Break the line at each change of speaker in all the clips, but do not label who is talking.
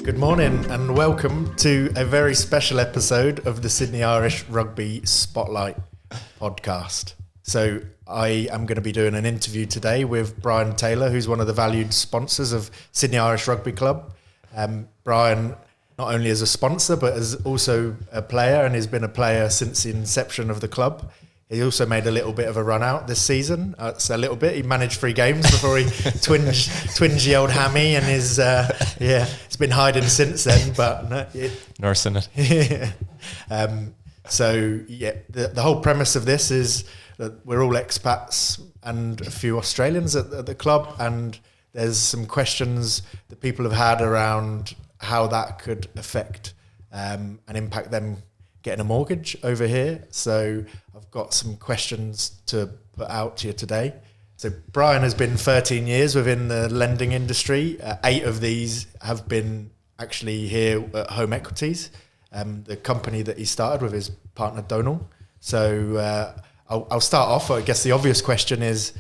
Good morning and welcome to a very special episode of the Sydney Irish Rugby Spotlight podcast. So I am going to be doing an interview today with Brian Taylor, who's one of the valued sponsors of Sydney Irish Rugby Club. Brian not only is a sponsor but is also a player and has been a player since the inception of the club. He also made a little bit of a run out this season. So a little bit. He managed 3 games before he twinged the old hammy, and it's been hiding since then. But
nursing it.
The whole premise of this is that we're all expats and a few Australians at the club, and there's some questions that people have had around how that could affect and impact them getting a mortgage over here. So I've got some questions to put out to you today. So Brian has been 13 years within the lending industry. 8 of these have been actually here at Home Equities, the company that he started with his partner Donal. So I'll start off. I guess the obvious question is,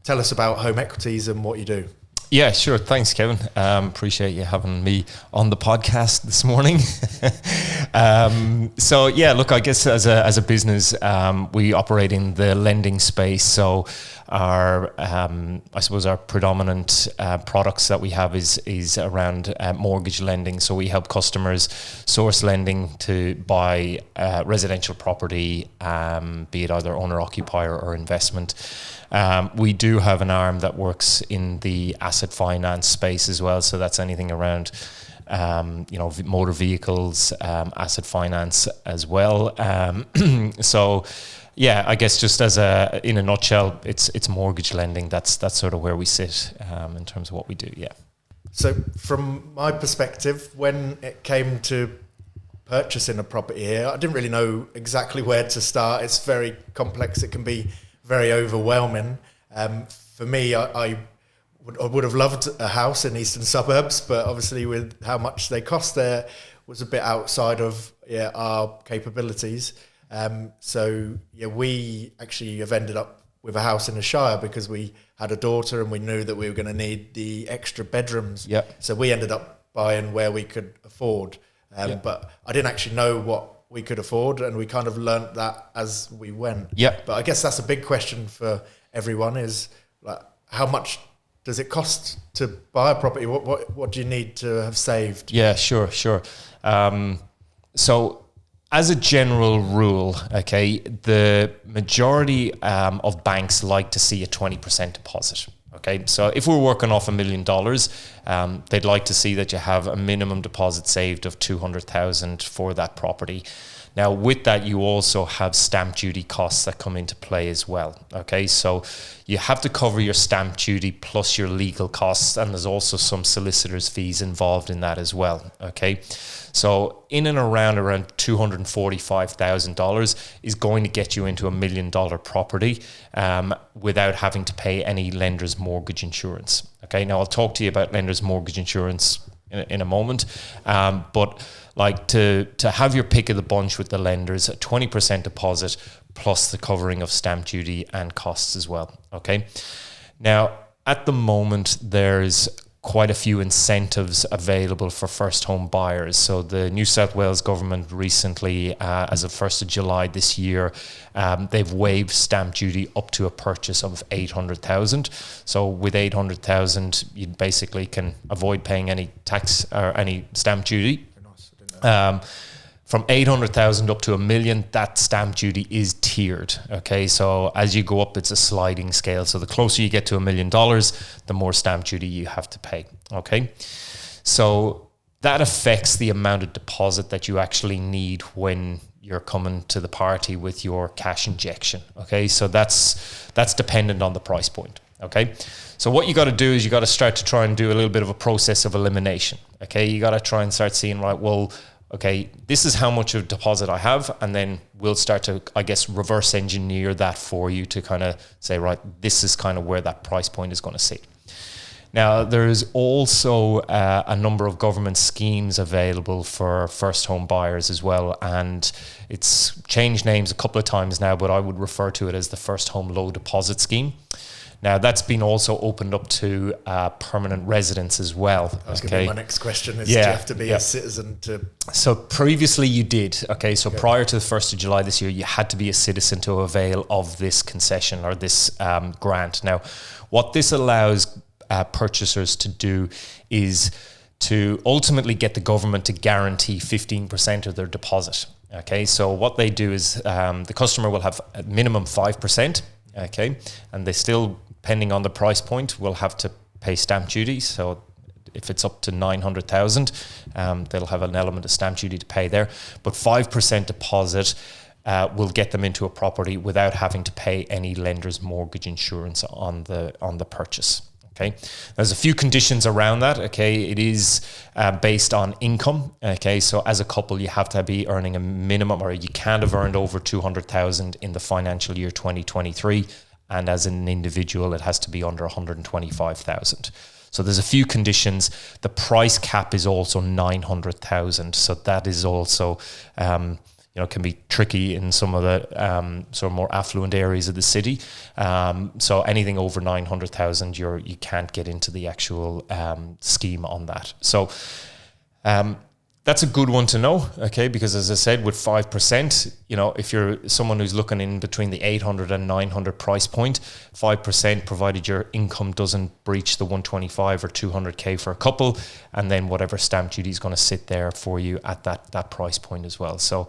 tell us about Home Equities and what you do.
Yeah, sure. Thanks, Kevin. Appreciate you having me on the podcast this morning. I guess as a business, we operate in the lending space. So our predominant products that we have is around mortgage lending. So we help customers source lending to buy residential property, be it either owner occupier or investment. We do have an arm that works in the asset finance space as well. So that's anything around, motor vehicles, asset finance as well. I guess just in a nutshell, it's mortgage lending. That's sort of where we sit in terms of what we do. Yeah.
So from my perspective, when it came to purchasing a property here, I didn't really know exactly where to start. It's very complex. It can be very overwhelming. For me, I would have loved a house in eastern suburbs, but obviously with how much they cost there was a bit outside of our capabilities. We actually have ended up with a house in the Shire because we had a daughter and we knew that we were going to need the extra bedrooms.
Yep.
So we ended up buying where we could afford. But I didn't actually know what we could afford, and we kind of learnt that as we went.
Yeah.
But I guess that's a big question for everyone is, like, how much does it cost to buy a property? What do you need to have saved?
Yeah, sure. So as a general rule, okay, the majority of banks like to see a 20% deposit. Okay, so if we're working off $1 million, they'd like to see that you have a minimum deposit saved of $200,000 for that property. Now, with that, you also have stamp duty costs that come into play as well. Okay, so you have to cover your stamp duty plus your legal costs, and there's also some solicitor's fees involved in that as well. Okay, so in and around $245,000 is going to get you into $1 million property without having to pay any lender's mortgage insurance. Okay, now I'll talk to you about lender's mortgage insurance in a moment, but like to have your pick of the bunch with the lenders, a 20% deposit plus the covering of stamp duty and costs as well. Okay, now at the moment there's quite a few incentives available for first home buyers. So the New South Wales government recently, as of 1st of July this year, they've waived stamp duty up to a purchase of $800,000. So with $800,000, you basically can avoid paying any tax or any stamp duty. From $800,000 up to $1 million, that stamp duty is tiered. Okay, so as you go up, it's a sliding scale. So the closer you get to $1 million, the more stamp duty you have to pay. Okay, so that affects the amount of deposit that you actually need when you're coming to the party with your cash injection. Okay, so that's dependent on the price point. Okay, so what you got to do is you got to start to try and do a little bit of a process of elimination. Okay, you got to try and start seeing, right, well, okay, this is how much of deposit I have, and then we'll start to, I guess, reverse engineer that for you to kind of say, right, this is kind of where that price point is going to sit. Now, there's also a number of government schemes available for first home buyers as well, and it's changed names a couple of times now, but I would refer to it as the First Home Low Deposit Scheme. Now, that's been also opened up to permanent residents as well.
That was going to be my next question, is do you have to be a citizen to...
So previously you did, prior to the 1st of July this year, you had to be a citizen to avail of this concession or this grant. Now, what this allows purchasers to do is to ultimately get the government to guarantee 15% of their deposit. Okay, so what they do is the customer will have a minimum 5%, okay, and they still, depending on the price point, will have to pay stamp duty. So if it's up to 900,000, they'll have an element of stamp duty to pay there. But 5% deposit will get them into a property without having to pay any lender's mortgage insurance on the purchase. Okay, there's a few conditions around that. Okay, it is based on income. Okay, so as a couple, you have to be earning a minimum, or you can't have earned over 200,000 in the financial year 2023, and as an individual, it has to be under 125,000. So there's a few conditions. The price cap is also 900,000. So that is also can be tricky in some of the sort of more affluent areas of the city. So anything over 900,000, you can't get into the actual scheme on that. So that's a good one to know, okay? Because as I said, with 5%, if you're someone who's looking in between the 800 and 900 price point, 5%, provided your income doesn't breach the 125 or 200k for a couple, and then whatever stamp duty is going to sit there for you at that price point as well. So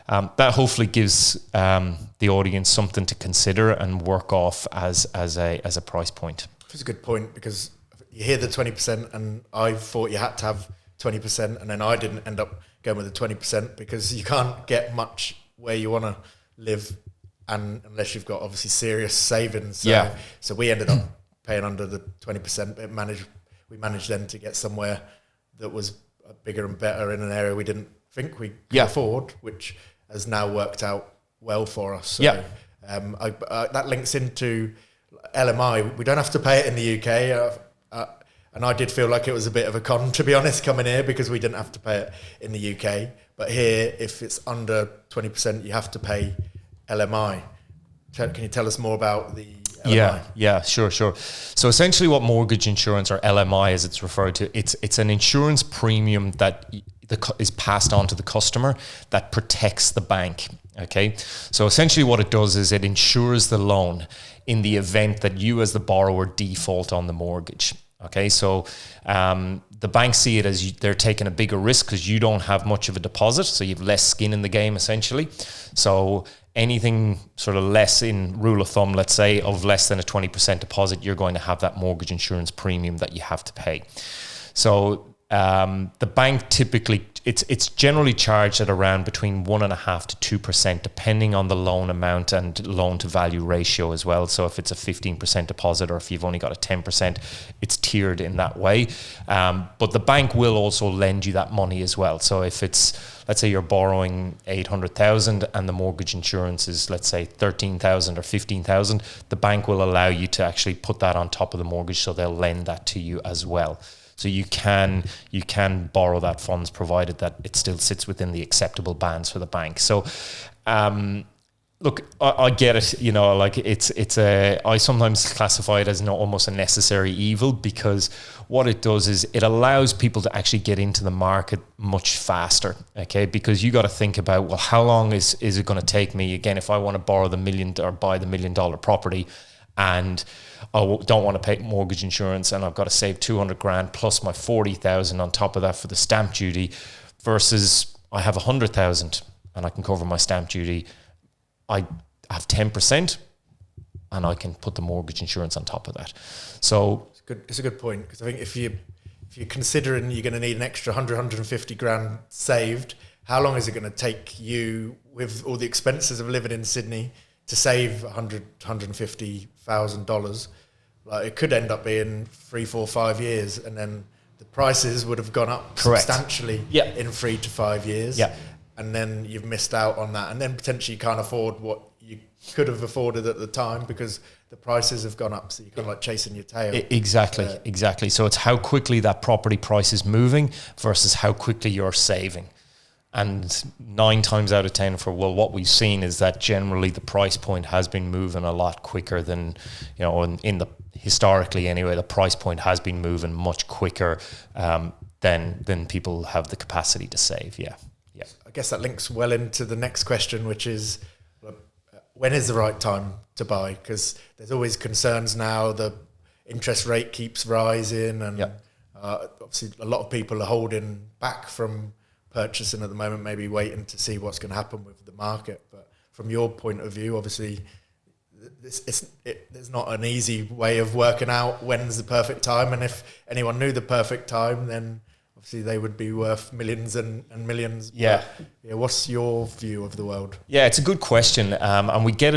that hopefully gives the audience something to consider and work off as a price point.
That's a good point, because you hear the 20%, and I thought you had to have 20%, and then I didn't end up going with the 20% because you can't get much where you want to live, and unless you've got obviously serious savings. So we ended up paying under the 20%, but we managed then to get somewhere that was bigger and better in an area we didn't think we could afford, which has now worked out well for us. So, that links into LMI. We don't have to pay it in the UK. And I did feel like it was a bit of a con, to be honest, coming here, because we didn't have to pay it in the UK. But here, if it's under 20%, you have to pay LMI. Can you tell us more about the LMI?
Yeah, sure. So essentially what mortgage insurance, or LMI as it's referred to, it's an insurance premium that is passed on to the customer that protects the bank. Okay, so essentially what it does is it insures the loan in the event that you as the borrower default on the mortgage. Okay, so the banks see it as they're taking a bigger risk because you don't have much of a deposit, so you have less skin in the game essentially. So anything sort of less, in rule of thumb, let's say, of less than a 20% deposit, you're going to have that mortgage insurance premium that you have to pay. So the bank typically, it's generally charged at around between 1.5% to 2%, depending on the loan amount and loan to value ratio as well. So if it's a 15% deposit, or if you've only got a 10%, it's tiered in that way. But the bank will also lend you that money as well. So if it's, let's say you're borrowing 800,000 and the mortgage insurance is, let's say, 13,000 or 15,000, the bank will allow you to actually put that on top of the mortgage, so they'll lend that to you as well. So you can borrow that funds, provided that it still sits within the acceptable bands for the bank. So, look, I get it. I sometimes classify it as almost a necessary evil, because what it does is it allows people to actually get into the market much faster. Okay, because you got to think about, well, how long is it going to take me? Again, if I want to borrow the $1 million or buy the $1 million property, and I don't want to pay mortgage insurance, and I've got to save 200 grand plus my 40,000 on top of that for the stamp duty, versus I have 100,000 and I can cover my stamp duty. I have 10% and I can put the mortgage insurance on top of that. So
it's a good point, because I think if you're considering you're going to need an extra 150 grand saved, how long is it going to take you, with all the expenses of living in Sydney, to save $150,000? Like, it could end up being 3, 4, 5 years, and then the prices would have gone up substantially in 3 to 5 years. And then you've missed out on that, and then potentially you can't afford what you could have afforded at the time because the prices have gone up. So you're kind of like chasing your tail.
Exactly. So it's how quickly that property price is moving versus how quickly you're saving. And 9 times out of 10 what we've seen is that generally the price point has been moving a lot quicker than, in the historically anyway, the price point has been moving much quicker than people have the capacity to save. Yeah.
I guess that links well into the next question, which is, when is the right time to buy? Because there's always concerns now. The interest rate keeps rising, and obviously a lot of people are holding back from purchasing at the moment, maybe waiting to see what's going to happen with the market. But from your point of view, obviously, there's not an easy way of working out when's the perfect time. And if anyone knew the perfect time, then obviously they would be worth millions and millions.
Yeah.
But, what's your view of the world?
Yeah, it's a good question. And we get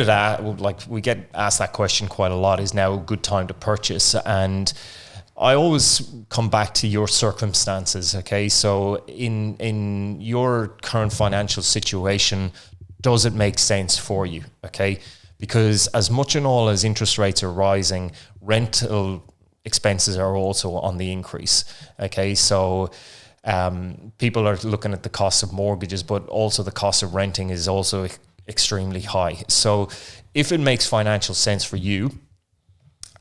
asked that question quite a lot. Is now a good time to purchase? And I always come back to your circumstances. Okay. So in your current financial situation, does it make sense for you? Okay. Because as much and all as interest rates are rising, rental expenses are also on the increase. Okay, so people are looking at the cost of mortgages, but also the cost of renting is also extremely high. So if it makes financial sense for you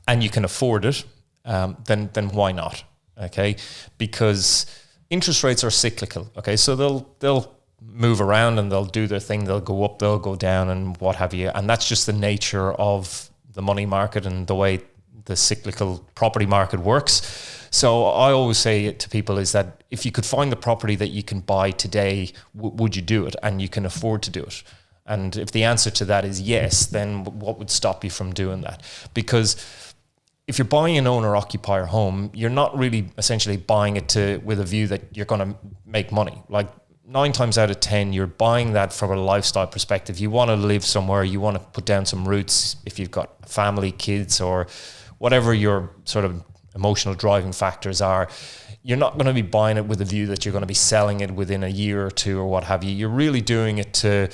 and you can afford it, then why not? Okay, because interest rates are cyclical. Okay, so they'll move around and they'll do their thing. They'll go up, they'll go down, and what have you. And that's just the nature of the money market and the way the cyclical property market works. So I always say it to people is that if you could find the property that you can buy today, would you do it? And you can afford to do it. And if the answer to that is yes, then what would stop you from doing that? Because if you're buying an owner-occupier home, you're not really essentially buying it with a view that you're going to make money. Like 9 times out of 10, you're buying that from a lifestyle perspective. You want to live somewhere, you want to put down some roots if you've got a family, kids, or whatever your sort of emotional driving factors are. You're not going to be buying it with a view that you're going to be selling it within a year or two or what have you. You're really doing it to,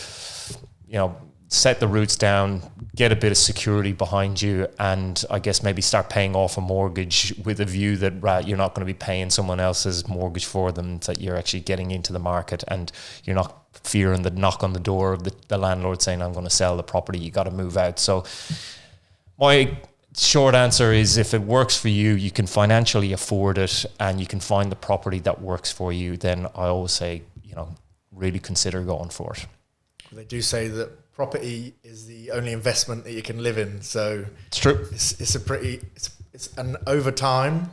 set the roots down, get a bit of security behind you, and I guess maybe start paying off a mortgage with a view that you're not going to be paying someone else's mortgage for them, that you're actually getting into the market and you're not fearing the knock on the door of the landlord saying, I'm going to sell the property, you got to move out. So my short answer is, if it works for you, you can financially afford it and you can find the property that works for you, then I always say, really consider going for it.
They do say that property is the only investment that you can live in. So
it's true.
And over time,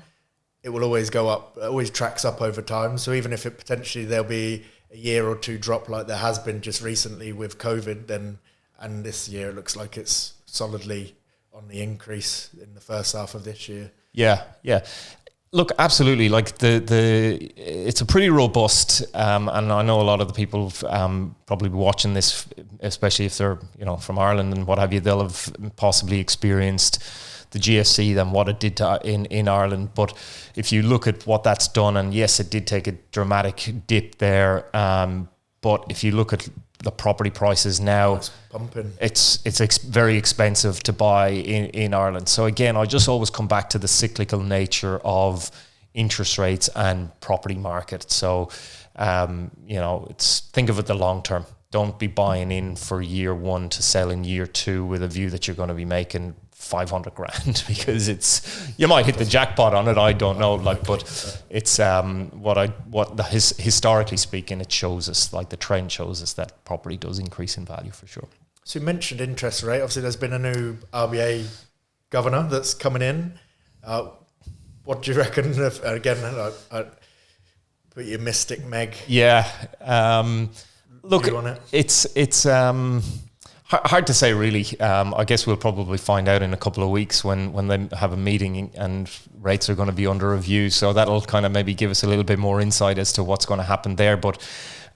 it will always go up. It always tracks up over time. So even if it potentially there'll be a year or two drop like there has been just recently with COVID, and this year it looks like it's solidly on the increase in the first half of this year.
Yeah. Look, absolutely. Like it's a pretty robust, and I know a lot of the people probably watching this, especially if they're from Ireland and what have you, they'll have possibly experienced the GFC than what it did in Ireland. But if you look at what that's done, and yes, it did take a dramatic dip there, but if you look at the property prices now,
it's pumping.
It's very expensive to buy in Ireland. So again, I just always come back to the cyclical nature of interest rates and property market. So think of it the long term. Don't be buying in for year one to sell in year two with a view that you're going to be making 500 grand, because you might hit the jackpot on it. I don't know, but it's historically speaking, it shows us, like the trend shows us, that property does increase in value for sure.
So you mentioned interest rate. Obviously, there's been a new RBA governor that's coming in. What do you reckon? Again, I put your mystic Meg.
Yeah. Look, it's hard to say, really. I guess we'll probably find out in a couple of weeks when they have a meeting and rates are going to be under review. So that'll kind of maybe give us a little bit more insight as to what's going to happen there. But,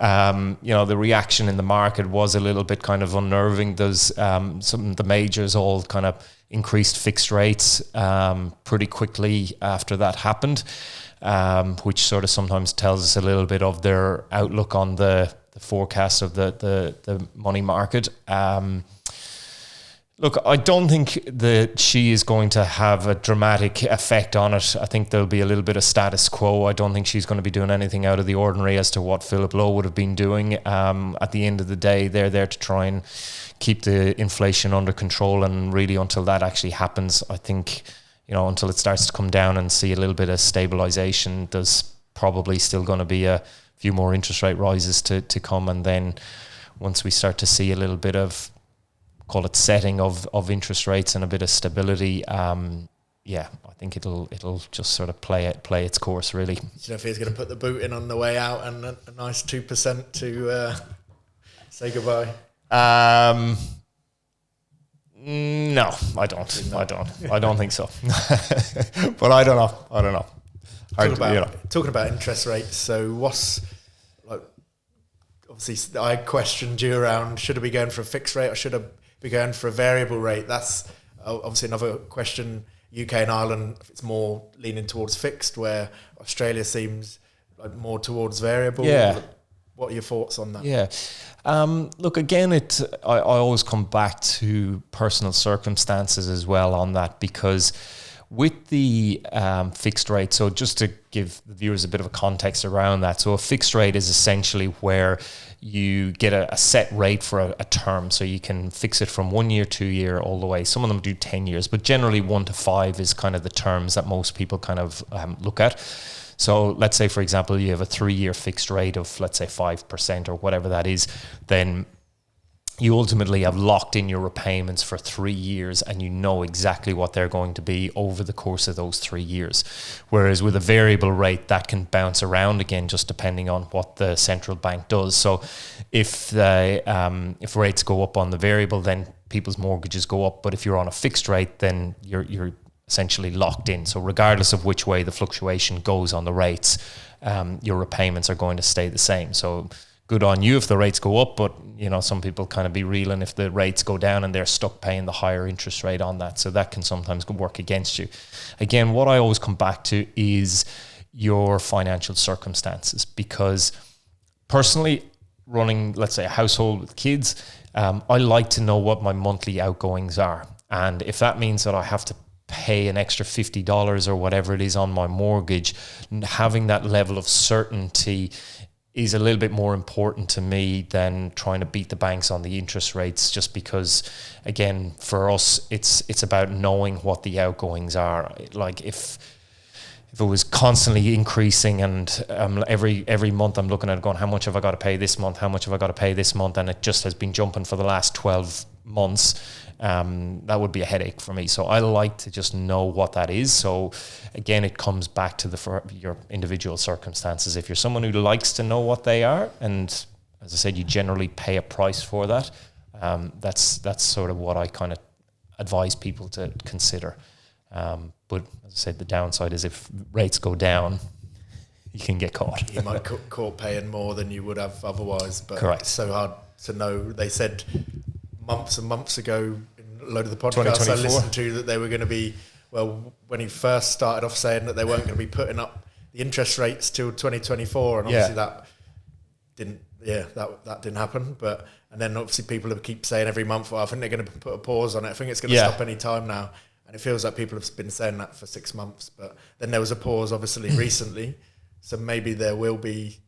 the reaction in the market was a little bit kind of unnerving. There's some of the majors all kind of increased fixed rates pretty quickly after that happened, which sort of sometimes tells us a little bit of their outlook on the forecast of the money market. Look, I don't think that she is going to have a dramatic effect on it. I think there'll be a little bit of status quo. I don't think she's going to be doing anything out of the ordinary as to what Philip Lowe would have been doing. At the end of the day, they're there to try and keep the inflation under control, and really until that actually happens, I think, until it starts to come down and see a little bit of stabilization, there's probably still going to be a few more interest rate rises to come. And then once we start to see a little bit of, call it, setting of interest rates and a bit of stability, I think it'll just sort of play its course, really.
Do you know if he's going to put the boot in on the way out and a nice 2% to say goodbye?
No, I don't. I don't think so. But I don't know.
Talking about interest rates, so what's, like, obviously I questioned you around, should I be going for a fixed rate or should I be going for a variable rate? That's obviously another question. UK and Ireland, it's more leaning towards fixed, where Australia seems like more towards variable.
Yeah.
What are your thoughts on that?
Yeah. Look, again, I always come back to personal circumstances as well on that, because with the fixed rate, so just to give the viewers a bit of a context around that, so a fixed rate is essentially where you get a set rate for a term, so you can fix it from 1 year, 2 year, all the way. Some of them do 10 years, but generally 1 to 5 is kind of the terms that most people kind of look at. So let's say, for example, you have a 3-year fixed rate of, let's say, 5% or whatever that is, then you ultimately have locked in your repayments for 3 years, and you know exactly what they're going to be over the course of those 3 years. Whereas with a variable rate, that can bounce around again, just depending on what the central bank does. So if rates go up on the variable, then people's mortgages go up. But if you're on a fixed rate, then you're essentially locked in. So regardless of which way the fluctuation goes on the rates, your repayments are going to stay the same. So good on you if the rates go up, but some people kind of be reeling if the rates go down and they're stuck paying the higher interest rate on that. So that can sometimes work against you. Again, what I always come back to is your financial circumstances, because personally, running, let's say, a household with kids, I like to know what my monthly outgoings are. And if that means that I have to pay an extra $50 or whatever it is on my mortgage, having that level of certainty is a little bit more important to me than trying to beat the banks on the interest rates, just because, again, for us, it's about knowing what the outgoings are. Like if it was constantly increasing and every month I'm looking at it going, how much have I got to pay this month? How much have I got to pay this month? And it just has been jumping for the last 12 months. That would be a headache for me. So I like to just know what that is. So again, it comes back to your individual circumstances. If you're someone who likes to know what they are, and as I said, you generally pay a price for that, that's sort of what I kind of advise people to consider. But as I said, the downside is if rates go down, you can get caught.
You might caught paying more than you would have otherwise. But
correct.
It's so hard to know. They said months and months ago in a load of the podcasts I listened to that they were going to be, well, when he first started off saying that they weren't going to be putting up the interest rates till 2024, and obviously that didn't happen. But and then obviously people keep saying every month, well, I think they're going to put a pause on it. I think it's going to stop any time now. And it feels like people have been saying that for 6 months. But then there was a pause, obviously, recently. So maybe there will be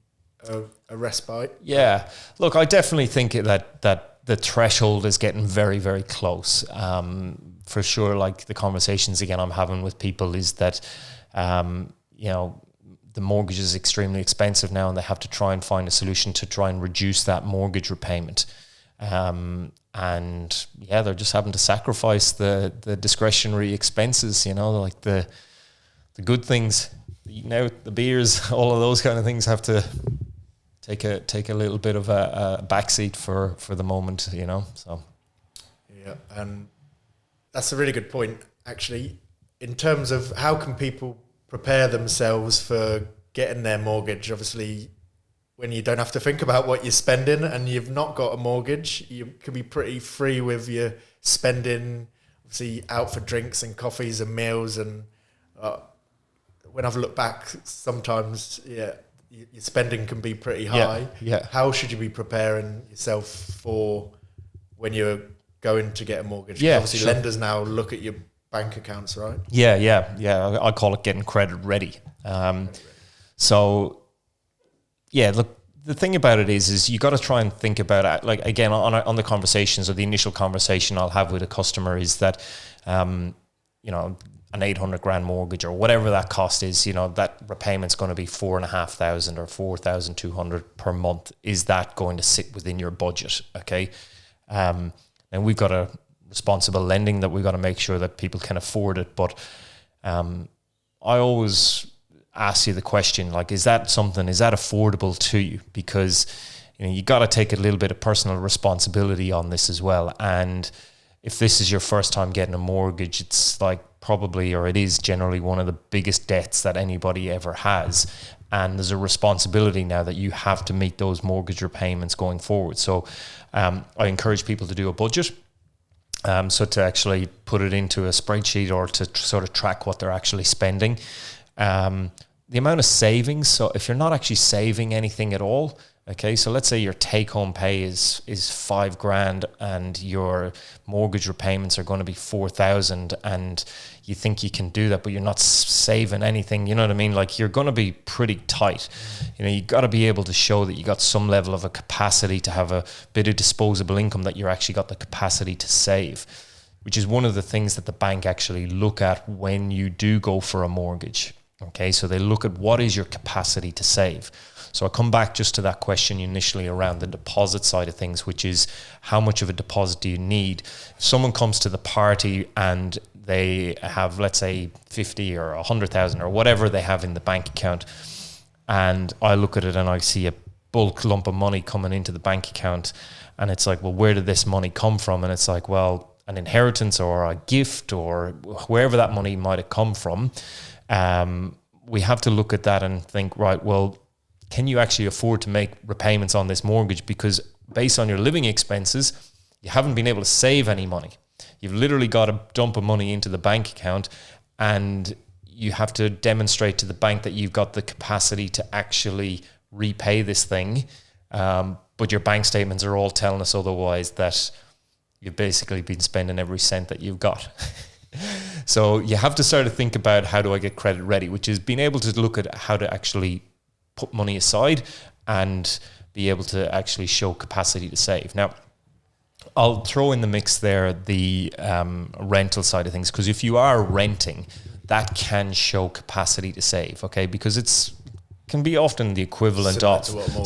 a respite.
Yeah. Look, I definitely think that the threshold is getting very, very close. For sure, like the conversations, again, I'm having with people is that, the mortgage is extremely expensive now and they have to try and find a solution to try and reduce that mortgage repayment. And they're just having to sacrifice the discretionary expenses, like the good things, eating out, the beers, all of those kind of things have to take a little bit of a backseat for the moment, so.
Yeah, and that's a really good point, actually, in terms of how can people prepare themselves for getting their mortgage. Obviously, when you don't have to think about what you're spending and you've not got a mortgage, you can be pretty free with your spending, obviously out for drinks and coffees and meals. And when I've looked back, sometimes, your spending can be pretty high.
Yeah.
How should you be preparing yourself for when you're going to get a mortgage? 'Cause
Yeah,
obviously
sure.
lenders now look at your bank accounts, right?
Yeah. I call it getting credit ready. So, yeah, look, the thing about it is you got to try and think about it. Like, again, on the conversations or the initial conversation I'll have with a customer is that, an 800 grand mortgage or whatever that cost is, that repayment's going to be 4,500 or 4,200 per month. Is that going to sit within your budget? Okay. And we've got a responsible lending that we've got to make sure that people can afford it. But I always ask you the question, like, is that affordable to you? Because, you got to take a little bit of personal responsibility on this as well. And if this is your first time getting a mortgage, it's like it is generally one of the biggest debts that anybody ever has. And there's a responsibility now that you have to meet those mortgage repayments going forward. So I encourage people to do a budget. So to actually put it into a spreadsheet or to sort of track what they're actually spending. The amount of savings, so if you're not actually saving anything at all, okay, so let's say your take-home pay is $5,000 and your mortgage repayments are going to be 4,000, and you think you can do that, but you're not saving anything. You know what I mean? Like, you're going to be pretty tight. You got to be able to show that you got some level of a capacity to have a bit of disposable income, that you're actually got the capacity to save, which is one of the things that the bank actually look at when you do go for a mortgage. Okay, so they look at what is your capacity to save. So I come back just to that question initially around the deposit side of things, which is how much of a deposit do you need? If someone comes to the party and they have, let's say, 50 or 100,000 or whatever they have in the bank account, and I look at it and I see a bulk lump of money coming into the bank account, and it's like, well, where did this money come from? And it's like, well, an inheritance or a gift or wherever that money might have come from. We have to look at that and think, right, well, can you actually afford to make repayments on this mortgage? Because based on your living expenses, you haven't been able to save any money. You've literally got to dump of money into the bank account, and you have to demonstrate to the bank that you've got the capacity to actually repay this thing. But your bank statements are all telling us otherwise, that you've basically been spending every cent that you've got. So you have to start to think about, how do I get credit ready, which is being able to look at how to actually put money aside and be able to actually show capacity to save. Now, I'll throw in the mix there the rental side of things, because if you are renting, that can show capacity to save, okay? Because can be often the equivalent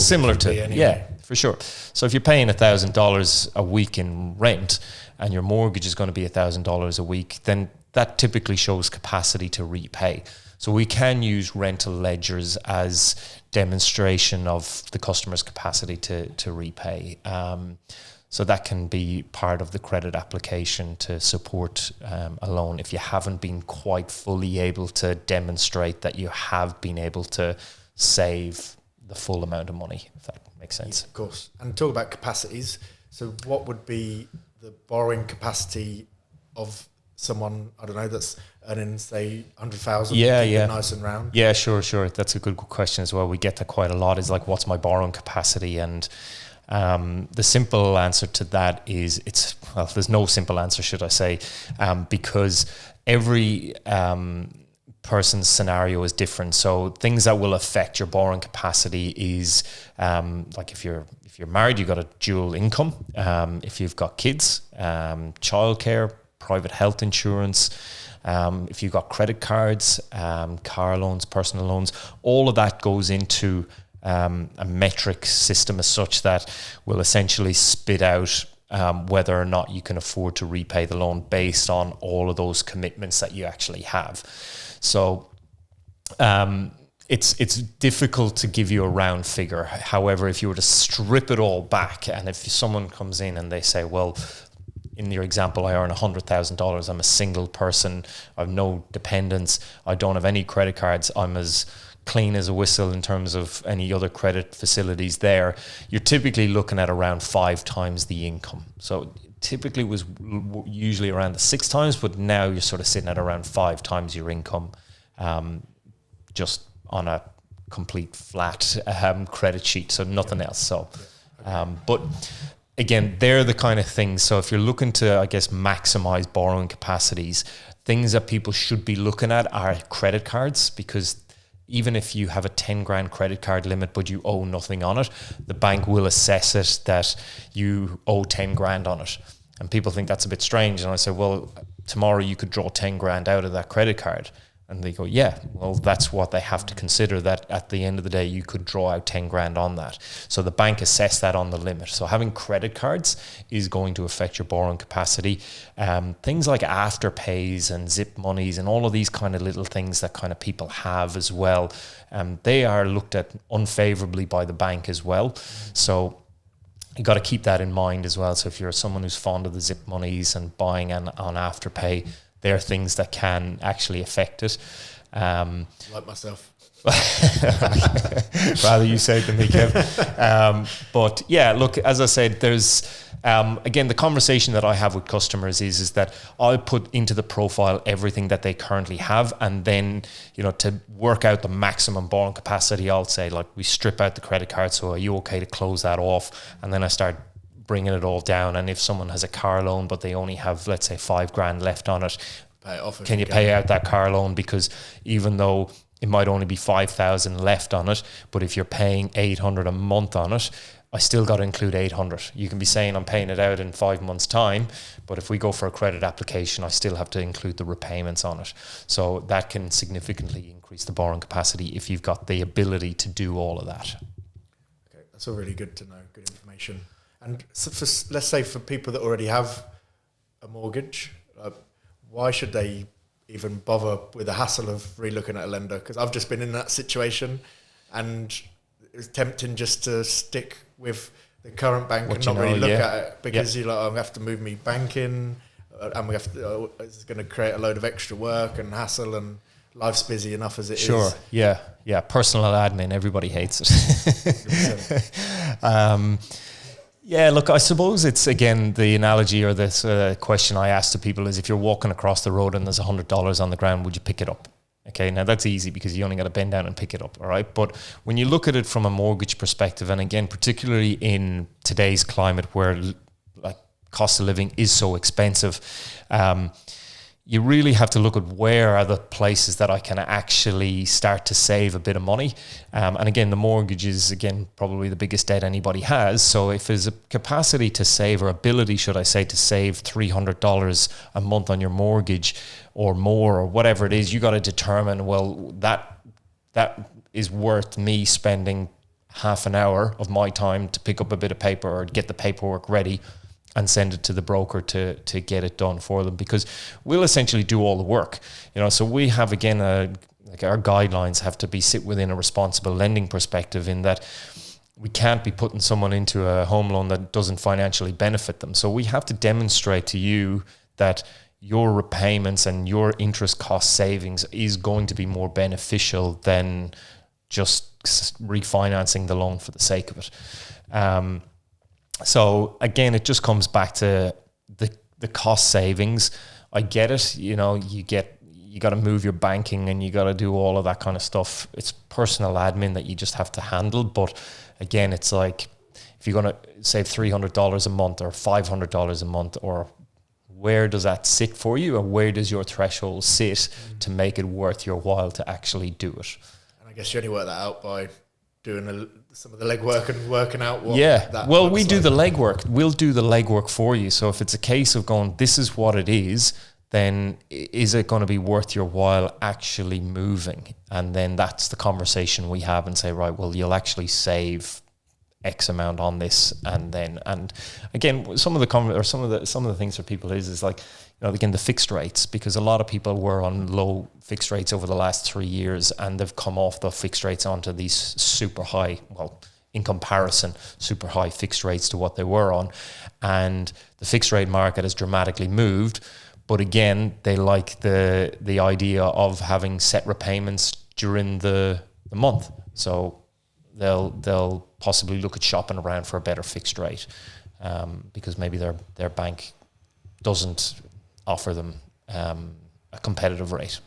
similar to anyway. Yeah, for sure. So if you're paying $1,000 a week in rent and your mortgage is going to be $1,000 a week, then that typically shows capacity to repay. So we can use rental ledgers as demonstration of the customer's capacity to repay. So that can be part of the credit application to support a loan if you haven't been quite fully able to demonstrate that you have been able to save the full amount of money, if that makes sense.
Yeah, of course. And talk about capacities. So what would be the borrowing capacity of someone, I don't know, that's earning, say, 100,000?
Yeah.
Nice and round.
Yeah, sure. That's a good question as well. We get that quite a lot, is like, what's my borrowing capacity? And the simple answer to that is there's no simple answer, should I say, because every person's scenario is different. So things that will affect your borrowing capacity is like if you're married, you've got a dual income. If you've got kids, childcare, private health insurance, if you've got credit cards, car loans, personal loans, all of that goes into a metric system as such that will essentially spit out whether or not you can afford to repay the loan based on all of those commitments that you actually have. So it's difficult to give you a round figure. However, if you were to strip it all back, and if someone comes in and they say, well, in your example, I earn $100,000, I'm a single person, I have no dependents, I don't have any credit cards, I'm as clean as a whistle in terms of any other credit facilities there, you're typically looking at around 5 times the income. So typically was usually around the 6 times, but now you're sort of sitting at around 5 times your income, just on a complete flat credit sheet, so nothing else. So, but again, they're the kind of things. So if you're looking to, I guess, maximize borrowing capacities, things that people should be looking at are credit cards, because even if you have a 10 grand credit card limit but you owe nothing on it, the bank will assess it that you owe 10 grand on it. And people think that's a bit strange. And I say, well, tomorrow you could draw 10 grand out of that credit card. And they go, yeah, well, that's what they have to consider, that at the end of the day, you could draw out 10 grand on that. So the bank assess that on the limit. So having credit cards is going to affect your borrowing capacity. Things like afterpays and zip monies and all of these kind of little things that kind of people have as well, they are looked at unfavorably by the bank as well. So you got to keep that in mind as well. So if you're someone who's fond of the zip monies and buying on Afterpay, they're things that can actually affect it.
Like myself.
Rather you say it than me, Kev. But yeah, look, as I said, there's, again, the conversation that I have with customers is that I'll put into the profile everything that they currently have. And then, you know, to work out the maximum borrowing capacity, I'll say, like, we strip out the credit card. So are you okay to close that off? And then I start bringing it all down. And if someone has a car loan, but they only have, let's say, 5 grand left on it,
pay it off.
Can you pay out that car loan? Because even though it might only be 5,000 left on it, but if you're paying 800 a month on it, I still got to include 800. You can be saying I'm paying it out in 5 months' time, but if we go for a credit application, I still have to include the repayments on it. So that can significantly increase the borrowing capacity if you've got the ability to do all of that.
Okay, that's all really good to know, good information. And so let's say for people that already have a mortgage, why should they even bother with the hassle of relooking at a lender? Because I've just been in that situation, and it was tempting just to stick with the current bank and not really look at it, because you're like, I'm going to have to move me banking, and we have to, it's going to create a load of extra work and hassle, and life's busy enough as it is.
Sure, yeah. Personal admin, everybody hates it. Yeah, look, I suppose it's, again, the analogy or this question I ask to people is, if you're walking across the road and there's $100 on the ground, would you pick it up? Okay, now that's easy because you only got to bend down and pick it up, all right? But when you look at it from a mortgage perspective, and again, particularly in today's climate where like cost of living is so expensive, you really have to look at where are the places that I can actually start to save a bit of money. And again, the mortgage is, again, probably the biggest debt anybody has. So if there's a capacity to save, or ability, should I say, to save $300 a month on your mortgage or more, or whatever it is, you got to determine, well, that is worth me spending half an hour of my time to pick up a bit of paper or get the paperwork ready and send it to the broker to get it done for them, because we'll essentially do all the work. You know, so we have, again, like our guidelines have to be sit within a responsible lending perspective, in that we can't be putting someone into a home loan that doesn't financially benefit them. So we have to demonstrate to you that your repayments and your interest cost savings is going to be more beneficial than just refinancing the loan for the sake of it. So again, it just comes back to the cost savings. I get it. You know, you got to move your banking and you got to do all of that kind of stuff. It's personal admin that you just have to handle. But again, it's like, if you're going to save $300 a month or $500 a month, or where does that sit for you, and where does your threshold sit to make it worth your while to actually do it?
And I guess you only work that out by doing some of the legwork and working out what that
well, we
looks
do
like.
the legwork. We'll do the legwork for you. So if it's a case of going, this is what it is, then is it going to be worth your while actually moving? And then that's the conversation we have, and say, right, well, you'll actually save X amount on this. And again, some of the things for people is like, you know, again, the fixed rates, because a lot of people were on low fixed rates over the last 3 years, and they've come off the fixed rates onto these super high, well, in comparison, super high fixed rates to what they were on. And the fixed rate market has dramatically moved. But again, they like the idea of having set repayments during the month. So they'll possibly look at shopping around for a better fixed rate, because maybe their bank doesn't offer them a competitive rate.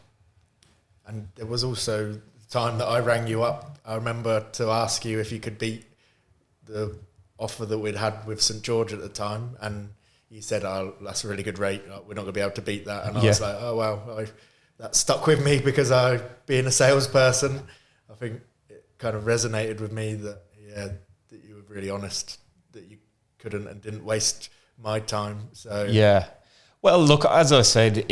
And there was also the time that I rang you up, I remember, to ask you if you could beat the offer that we'd had with St George at the time, and he said, "Oh, that's a really good rate. We're not going to be able to beat that." And I was like, "Oh wow, that stuck with me because being a salesperson, I think it kind of resonated with me that you were really honest, that you couldn't and didn't waste my time." So
yeah. Well, look, as I said,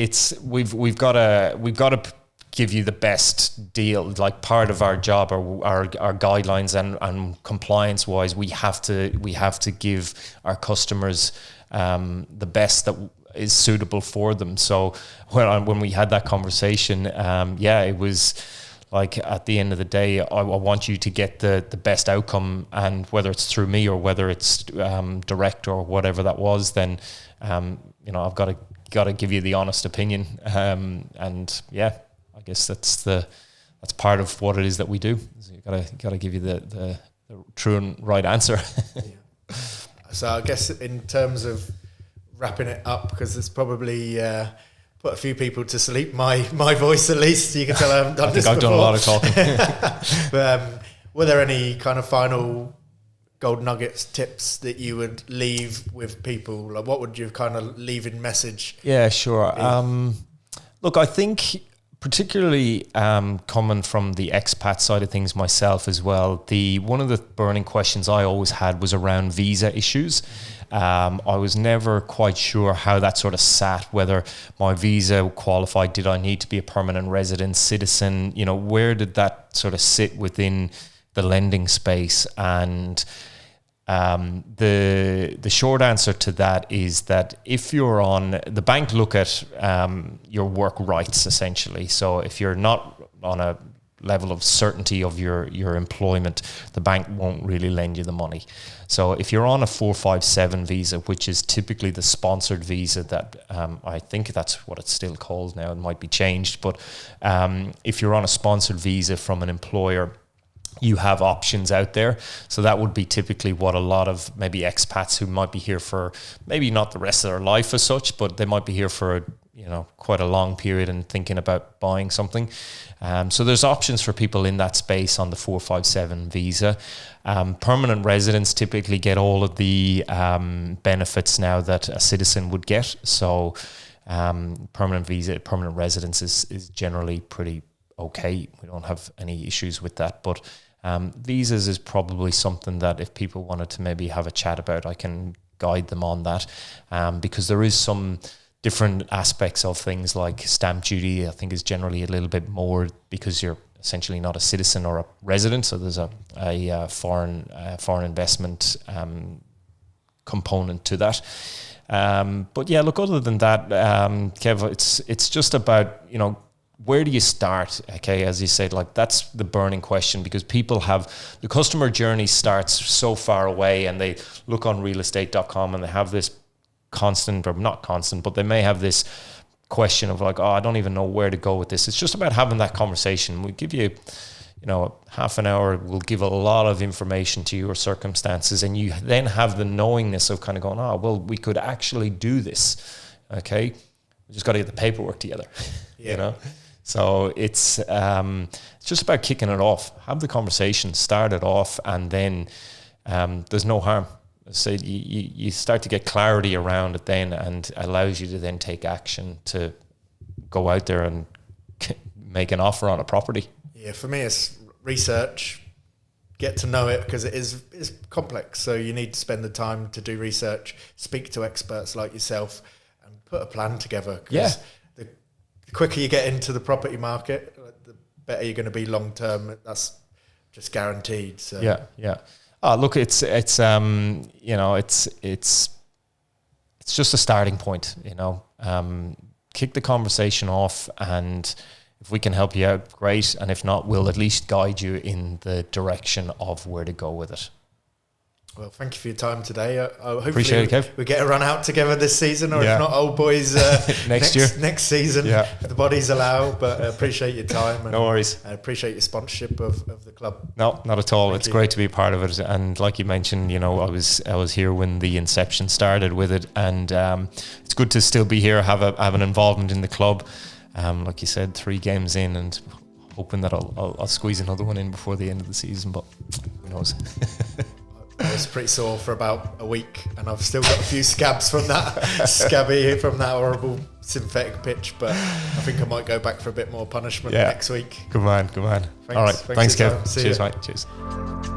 we've got to give you the best deal. Like, part of our job, our guidelines and compliance wise, we have to give our customers the best that is suitable for them. So when we had that conversation, it was like, at the end of the day, I want you to get the best outcome, and whether it's through me or whether it's direct or whatever that was, then I've got to give you the honest opinion, and I guess that's part of what it is that we do. So you gotta give you the true and right answer.
So I guess in terms of wrapping it up, because it's probably put a few people to sleep, my voice at least, you can tell I haven't done this before.
I've done a lot of talking.
But, were there any kind of final gold nuggets, tips that you would leave with people? Like, what would you kind of leave in message?
Yeah, sure. Look, I think particularly coming from the expat side of things myself as well, one of the burning questions I always had was around visa issues. I was never quite sure how that sort of sat, whether my visa qualified, did I need to be a permanent resident, citizen, where did that sort of sit within the lending space? And the short answer to that is that if you're on, the bank look at your work rights essentially. So if you're not on a level of certainty of your employment, the bank won't really lend you the money. So if you're on a 457 visa, which is typically the sponsored visa that I think that's what it's still called now, it might be changed, but if you're on a sponsored visa from an employer, you have options out there. So that would be typically what a lot of maybe expats who might be here for maybe not the rest of their life as such, but they might be here for quite a long period and thinking about buying something. So there's options for people in that space on the 457 visa. Permanent residents typically get all of the benefits now that a citizen would get. So permanent residence is generally pretty okay. We don't have any issues with that. But visas is probably something that if people wanted to maybe have a chat about, I can guide them on that, because there is some different aspects of things like stamp duty. I think is generally a little bit more because you're essentially not a citizen or a resident. So there's a foreign investment component to that. But yeah, look, other than that, Kev, it's just about, where do you start? Okay, as you said, like, that's the burning question, because people have, the customer journey starts so far away, and they look on realestate.com and they have this constant, or not constant, but they may have this question of like, I don't even know where to go with this. It's just about having that conversation. We give you, half an hour. We'll give a lot of information to your circumstances, and you then have the knowingness of kind of going, well, we could actually do this. Okay, we just got to get the paperwork together.
Yeah.
So it's just about kicking it off. Have the conversation, start it off, and then there's no harm. So you start to get clarity around it then, and allows you to then take action to go out there and make an offer on a property. Yeah,
for me it's research, get to know it, because it's complex. So you need to spend the time to do research, speak to experts like yourself, and put a plan together.
Yeah.
The quicker you get into the property market, the better you're going to be long term. That's just guaranteed. So
yeah. Look, it's just a starting point. Kick the conversation off, and if we can help you out, great. And if not, we'll at least guide you in the direction of where to go with it.
Well, thank you for your time today. Hopefully
Appreciate it, Kev.
We get a run out together this season, or if not, old boys
next year,
next season, if the bodies allow. But appreciate your time. And
no worries.
I appreciate your sponsorship of the club.
No, not at all. It's great to be a part of it. And like you mentioned, I was here when the inception started with it, and it's good to still be here, have an involvement in the club. Like you said, 3 games in, and hoping that I'll squeeze another one in before the end of the season. But who knows?
I was pretty sore for about a week, and I've still got a few scabs from that horrible synthetic pitch, but I think I might go back for a bit more punishment next week.
Good man.
Thanks.
All right. Thanks Kev.
See
Cheers,
ya.
mate. Cheers.